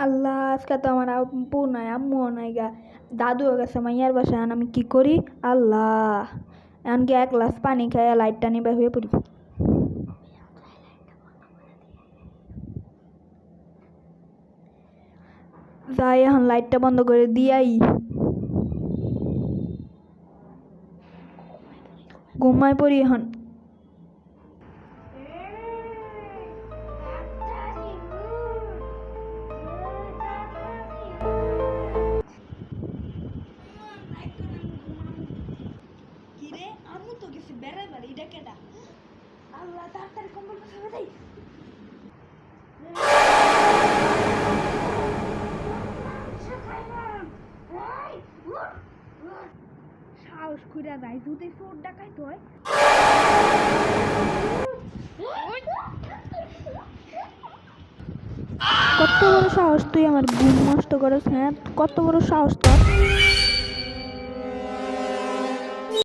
আল্লাহ, আজকে তো আমার আব্বু নাই, আম্মুও নাই গা, দাদুও গেছে মাইয়ার বাসায়। এখন আমি কি করি? আল্লাহ, এখন কি এক গ্লাস পানি খাইয়া লাইটটা নিবে হয়ে পড়ি। যাই, এখন লাইটটা বন্ধ করে দিয়াই ঘুমায় পড়ি এখন। কিরে, আম্মু তো গেছে বেড়াইবার, এটা কেডা? আল্লাহ, তাড়াতাড়ি কম্বল পেছাবে যাই। সাহস কইরা যাই, যদি চোর ডাকাইত হয়। কত বড় সাহস তুই আমার ঘুম নষ্ট করছ? হ্যাঁ, কত বড় সাহস তোর?